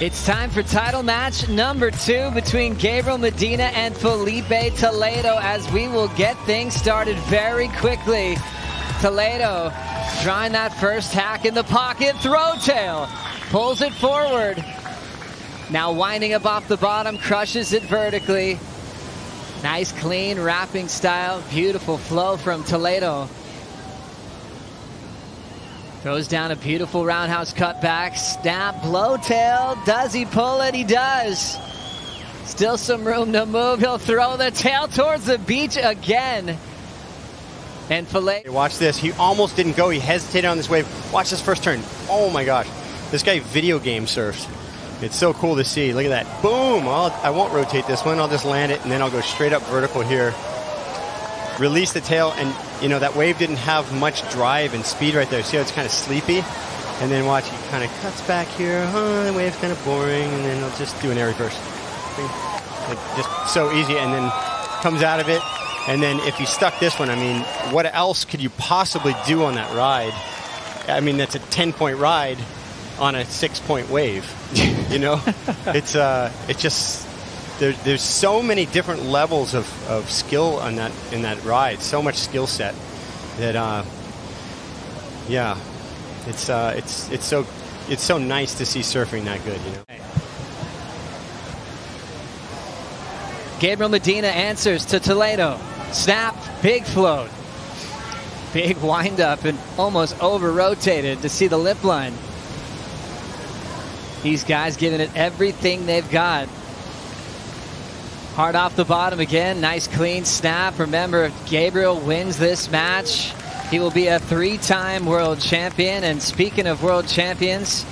It's time for title match number 2 between Gabriel Medina and Filipe Toledo, as we will get things started very quickly. Toledo drawing that first hack in the pocket, throw tail, pulls it forward. Now winding up off the bottom, crushes it vertically. Nice clean wrapping style, beautiful flow from Toledo. Throws down a beautiful roundhouse cutback, snap, blow tail. Does he pull it? He does. Still some room to move. He'll throw the tail towards the beach again. And Filipe. Watch this. He almost didn't go. He hesitated on this wave. Watch this first turn. Oh my gosh. This guy video game surfs. It's so cool to see. Look at that. Boom. I won't rotate this one. I'll just land it, and then I'll go straight up vertical here. Release the tail, and you know that wave didn't have much drive and speed right there. See how it's kind of sleepy? And then watch, he kind of cuts back here. The wave's kind of boring, and then I'll just do an air reverse. Like, just so easy, and then comes out of it. And then if you stuck this one, I mean, what else could you possibly do on that ride? I mean, that's a 10-point ride on a 6-point wave. You know, it's just. There's so many different levels of skill on in that ride. So much skill set that yeah, it's so nice to see surfing that good. You know. Gabriel Medina answers to Toledo. Snap, big float, big wind up, and almost over rotated to see the lip line. These guys giving it everything they've got. Hard off the bottom again. Nice clean snap. Remember, if Gabriel wins this match, he will be a 3-time world champion. And speaking of world champions,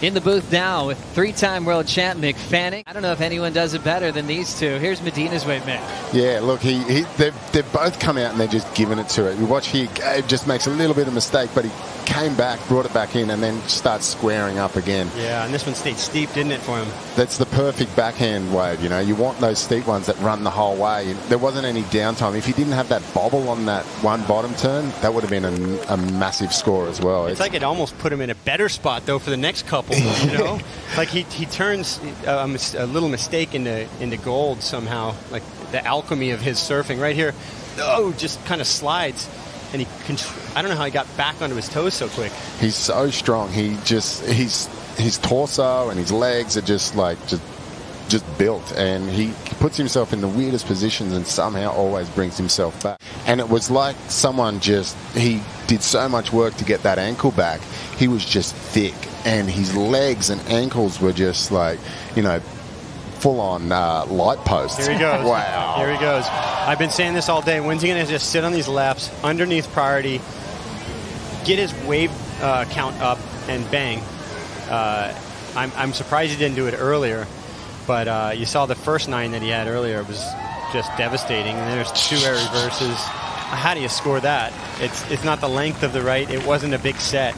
in the booth now with 3-time world champ Mick Fanning. I don't know if anyone does it better than these two. Here's Medina's wave, Mick. Yeah, look, they've both come out and they're just giving it to it. You watch here, Gabe just makes a little bit of mistake, but he came back, brought it back in, and then starts squaring up again. Yeah, and this one stayed steep, didn't it, for him? That's the perfect backhand wave, you know. You want those steep ones that run the whole way. There wasn't any downtime. If he didn't have that bobble on that one bottom turn, that would have been a massive score as well. It's like it almost put him in a better spot, though, for the next couple, you know? Like he turns a little mistake into gold somehow, like the alchemy of his surfing right here. Oh, just kind of slides. And I don't know how he got back onto his toes so quick. He's so strong. His torso and his legs are just built, and he puts himself in the weirdest positions and somehow always brings himself back. And it was like he did so much work to get that ankle back. He was just thick, and his legs and ankles were just like, you know, full-on light posts. Here he goes. Wow. Here he goes. I've been saying this all day. When's he going to just sit on these laps, underneath priority, get his wave count up, and bang. I'm surprised he didn't do it earlier, but you saw the first 9 that he had earlier. It was just devastating. And there's 2 air reverses. How do you score that? It's not the length of the right. It wasn't a big set,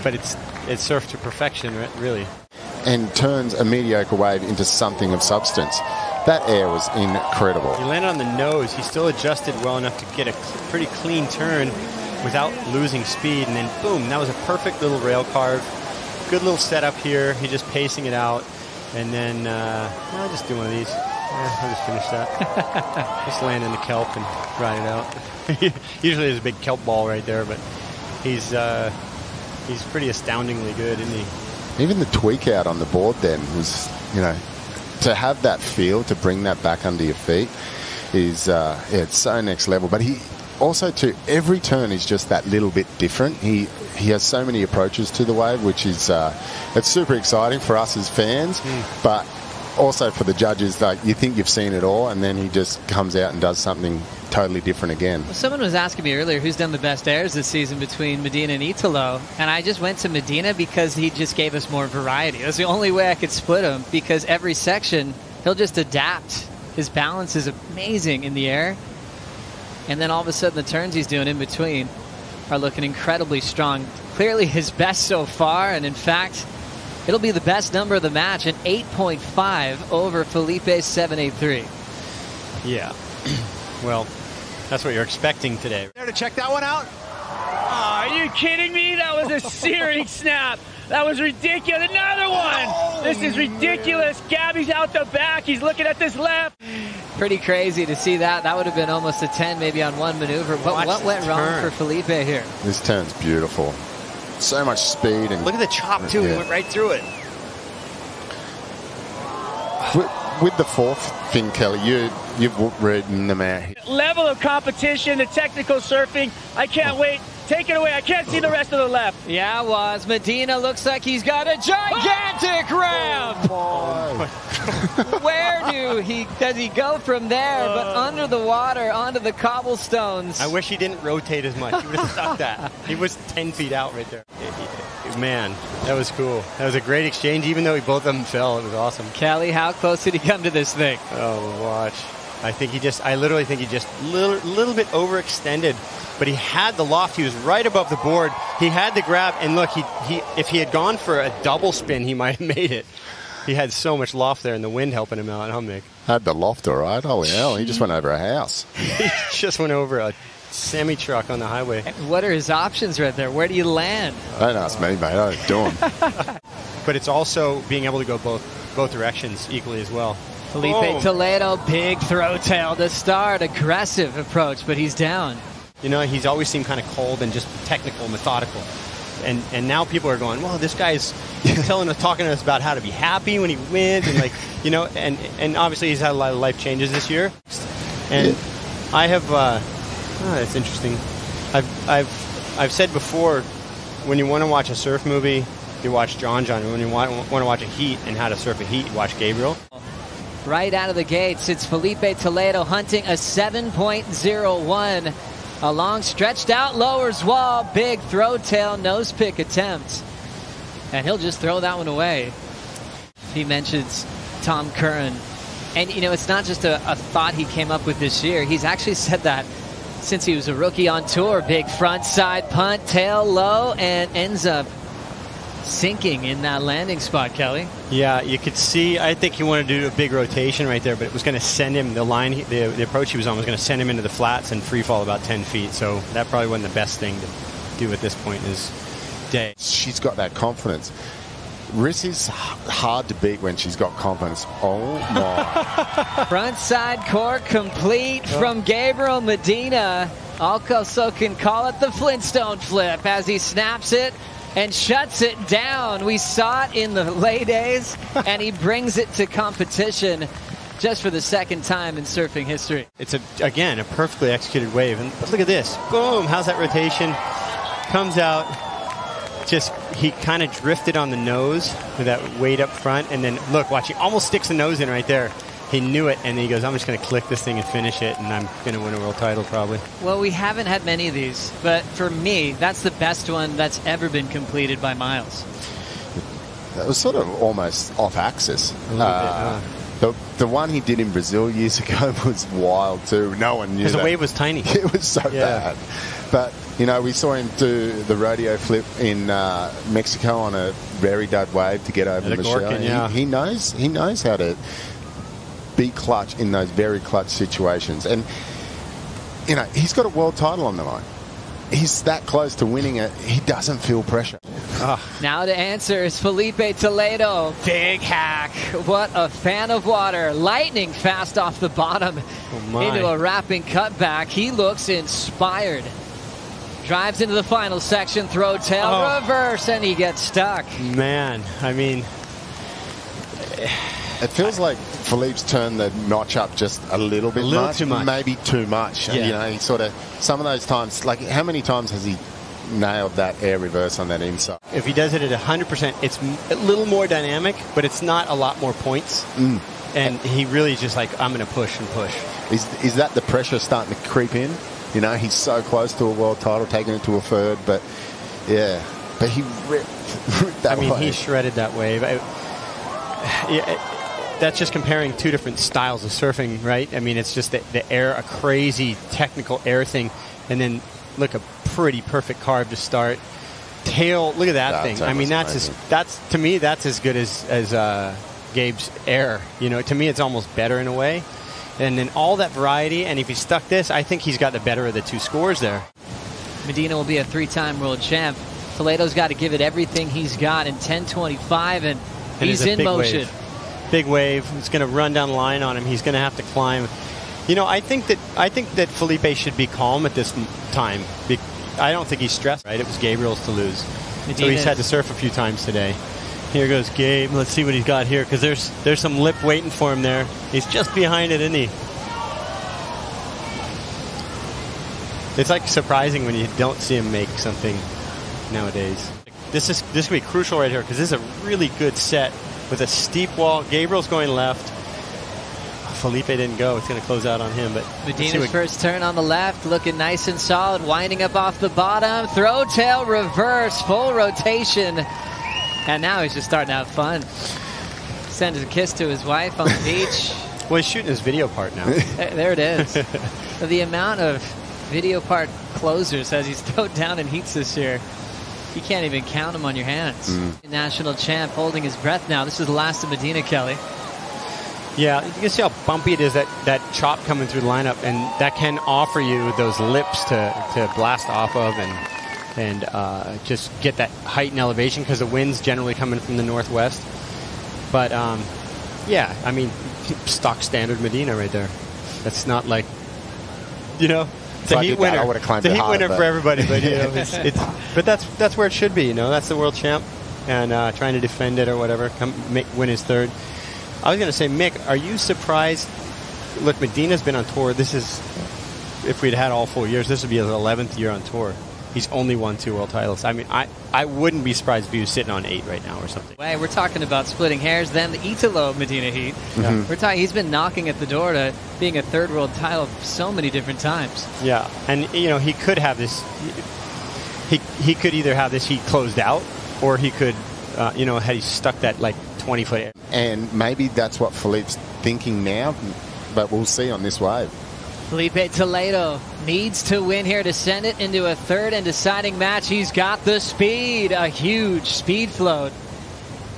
but it's surfed to perfection, really. And turns a mediocre wave into something of substance. That air was incredible. He landed on the nose. He still adjusted well enough to get a pretty clean turn without losing speed. And then, boom, that was a perfect little rail carve. Good little setup here. He's just pacing it out. And then, I'll just do one of these. I'll just finish that. Just land in the kelp and ride it out. Usually there's a big kelp ball right there, but he's pretty astoundingly good, isn't he? Even the tweak out on the board then was, you know, to have that feel, to bring that back under your feet is, it's so next level. But he also, to every turn is just that little bit different. He has so many approaches to the wave, which is, it's super exciting for us as fans, but also for the judges. Like, you think you've seen it all, and then he just comes out and does something totally different again. Well, someone was asking me earlier who's done the best airs this season between Medina and Italo, and I just went to Medina because he just gave us more variety. That's the only way I could split him, because every section he'll just adapt. His balance is amazing in the air, and then all of a sudden the turns he's doing in between are looking incredibly strong. Clearly his best so far, and in fact it'll be the best number of the match, an 8.5 over Filipe's 7.83. Yeah. Well, that's what you're expecting today. There to check that one out. Oh, are you kidding me? That was a searing snap. That was ridiculous. Another one. This is ridiculous. Gabby's out the back. He's looking at this left. Pretty crazy to see that. That would have been almost a 10 maybe on one maneuver. But what went wrong for Filipe here? This turn's beautiful. So much speed. And look at the chop, too. He went right through it. With the fourth thing, Kelly, you've written them out. Level of competition, the technical surfing. I can't wait. Take it away. I can't see the rest of the left. Yeah, it was. Medina looks like he's got a gigantic ramp. Where does he go from there? But under the water, onto the cobblestones. I wish he didn't rotate as much. He would have stuck that. He was 10 feet out right there. Man, that was cool. That was a great exchange, even though both of them fell. It was awesome. Kelly, how close did he come to this thing? Oh, watch. I literally think he just little bit overextended, but he had the loft. He was right above the board. He had the grab, and look, if he had gone for a double spin, he might have made it. He had so much loft there, and the wind helping him out, huh, Mick? Had the loft, all right. Holy hell, he just went over a house. He just went over a semi-truck on the highway. What are his options right there? Where do you land? Don't ask me, mate. I don't do them. But it's also being able to go both directions equally as well. Filipe Toledo, big throw tail to start. Aggressive approach, but he's down. You know, he's always seemed kind of cold and just technical, methodical. And now people are going, well, this guy's talking to us about how to be happy when he wins, and like, you know, and obviously he's had a lot of life changes this year. And I have, it's interesting. I've said before, when you want to watch a surf movie, you watch John. And when you want to watch a heat and how to surf a heat, you watch Gabriel. Right out of the gates, it's Filipe Toledo hunting a 7.01. A long stretched out lowers wall, big throw tail nose pick attempt. And he'll just throw that one away. He mentions Tom Curran. And, you know, it's not just a thought he came up with this year. He's actually said that since he was a rookie on tour. Big front side punt, tail low, and ends up sinking in that landing spot, Kelly. Yeah, you could see, I think he wanted to do a big rotation right there, but it was going to send him, the approach he was on was going to send him into the flats and free fall about 10 feet. So that probably wasn't the best thing to do at this point in his day. She's got that confidence. Riss is hard to beat when she's got confidence. Oh, my. Front side cork complete from Gabriel Medina. Also can call it the Flintstone flip as he snaps it and shuts it down. We saw it in the lay days, and he brings it to competition just for the second time in surfing history. It's, again, a perfectly executed wave. And look at this. Boom. How's that rotation? Comes out. He kind of drifted on the nose with that weight up front. And then, look, watch. He almost sticks the nose in right there. He knew it, and then he goes, I'm just going to click this thing and finish it, and I'm going to win a world title probably. Well, we haven't had many of these, but for me, that's the best one that's ever been completed by Miles. That was sort of almost off axis. The one he did in Brazil years ago was wild too. No one knew that. Because the wave was tiny. It was so bad. But, you know, we saw him do the rodeo flip in Mexico on a very dud wave to get over Michelle. He knows how to be clutch in those very clutch situations. And, you know, he's got a world title on the line. He's that close to winning it. He doesn't feel pressure. Now to answer is Filipe Toledo. Big hack. What a fan of water. Lightning fast off the bottom into a wrapping cutback. He looks inspired. Drives into the final section. Throw tail reverse, and he gets stuck. Man, I mean, it feels like Filipe's turned the notch up just a little bit too much. Maybe too much. Yeah. You know, he sort of, some of those times, like how many times has he nailed that air reverse on that inside? If he does it at 100%, it's a little more dynamic, but it's not a lot more points. And he really is just like, I'm going to push and push. Is that the pressure starting to creep in? You know, he's so close to a world title, taking it to a third, but yeah. But he ripped that wave. He shredded that wave. That's just comparing two different styles of surfing, right? I mean, it's just the air, a crazy technical air thing, and then look, a pretty perfect carve to start. Tail, look at that thing. I mean, that's to me that's as good as Gabe's air. You know, to me it's almost better in a way. And then all that variety, and if he stuck this, I think he's got the better of the two scores there. Medina will be a three-time world champ. Toledo's got to give it everything he's got in 10.25, and And He's it's a in big motion. Wave. Big wave. It's going to run down the line on him. He's going to have to climb. You know, I think that Filipe should be calm at this time. I don't think he's stressed. Right? It was Gabriel's to lose, so he's had to surf a few times today. Here goes Gabe. Let's see what he's got here, because there's some lip waiting for him there. He's just behind it, isn't he? It's like surprising when you don't see him make something nowadays. This could be crucial right here, because this is a really good set with a steep wall. Gabriel's going left. Filipe didn't go. It's going to close out on him. But Medina's first turn on the left, looking nice and solid, winding up off the bottom. Throw tail reverse, full rotation. And now he's just starting to have fun. Sends a kiss to his wife on the beach. Well, he's shooting his video part now. There it is. The amount of video part closers as he's thrown down in heats this year, you can't even count them on your hands. National champ holding his breath now. This is the last of Medina, Kelly. Yeah, you can see how bumpy it is, that chop coming through the lineup, and that can offer you those lips to blast off of and just get that height and elevation, because the wind's generally coming from the northwest. But yeah, I mean, stock standard Medina right there. That's not like, you know, it's a heat winner. I would have climbed it's a heat harder, winner for everybody, but you know, but that's where it should be. You know, that's the world champ, and trying to defend it or whatever, win his third. I was going to say, Mick, are you surprised? Look, Medina's been on tour. This is, if we'd had all 4 years, this would be his 11th year on tour. He's only won 2 world titles. I mean, I wouldn't be surprised if he was sitting on 8 right now or something. Hey, we're talking about splitting hairs. Then the Italo Medina heat. We're talking. He's been knocking at the door to being a third world title so many different times. Yeah, and you know, he could have this. He could either have this heat closed out, or he could, you know, had he stuck that like 20-foot. And maybe that's what Filipe's thinking now, but we'll see on this wave. Filipe Toledo needs to win here to send it into a third and deciding match. He's got the speed, a huge speed float.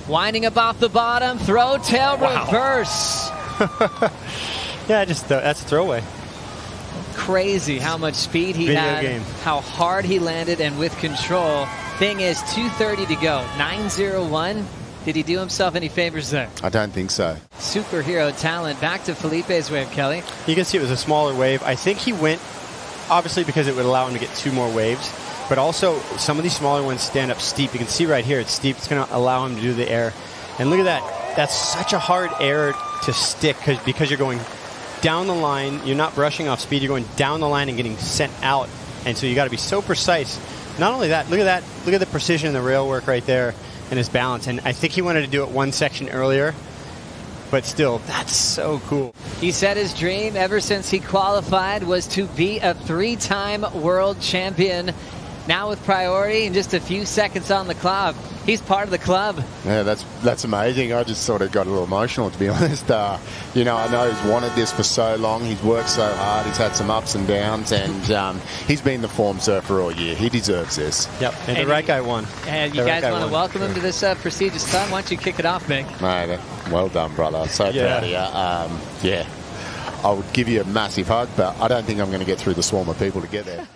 Winding up off the bottom, throw tail reverse. Yeah, just that's a throwaway. Crazy how much speed he had, how hard he landed, and with control. Thing is, 2:30 to go, 9:01. Did he do himself any favors there? I don't think so. Superhero talent. Back to Filipe's wave, Kelly. You can see it was a smaller wave. I think he went, obviously, because it would allow him to get 2 more waves. But also, some of these smaller ones stand up steep. You can see right here, it's steep. It's going to allow him to do the air. And look at that. That's such a hard air to stick because you're going down the line. You're not brushing off speed. You're going down the line and getting sent out. And so you got to be so precise. Not only that, look at that. Look at the precision in the rail work right there. And his balance, and I think he wanted to do it one section earlier, but still, that's so cool. He said his dream ever since he qualified was to be a 3-time world champion. Now with priority and just a few seconds on the clock, he's part of the club. Yeah, that's amazing. I just sort of got a little emotional, to be honest. You know, I know he's wanted this for so long. He's worked so hard. He's had some ups and downs, and he's been the form surfer all year. He deserves this. Yep, and the right guy won. And you guys want to welcome him to this prestigious time? Why don't you kick it off, Mick? Mate, well done, brother. So proud of you. Yeah, I would give you a massive hug, but I don't think I'm going to get through the swarm of people to get there.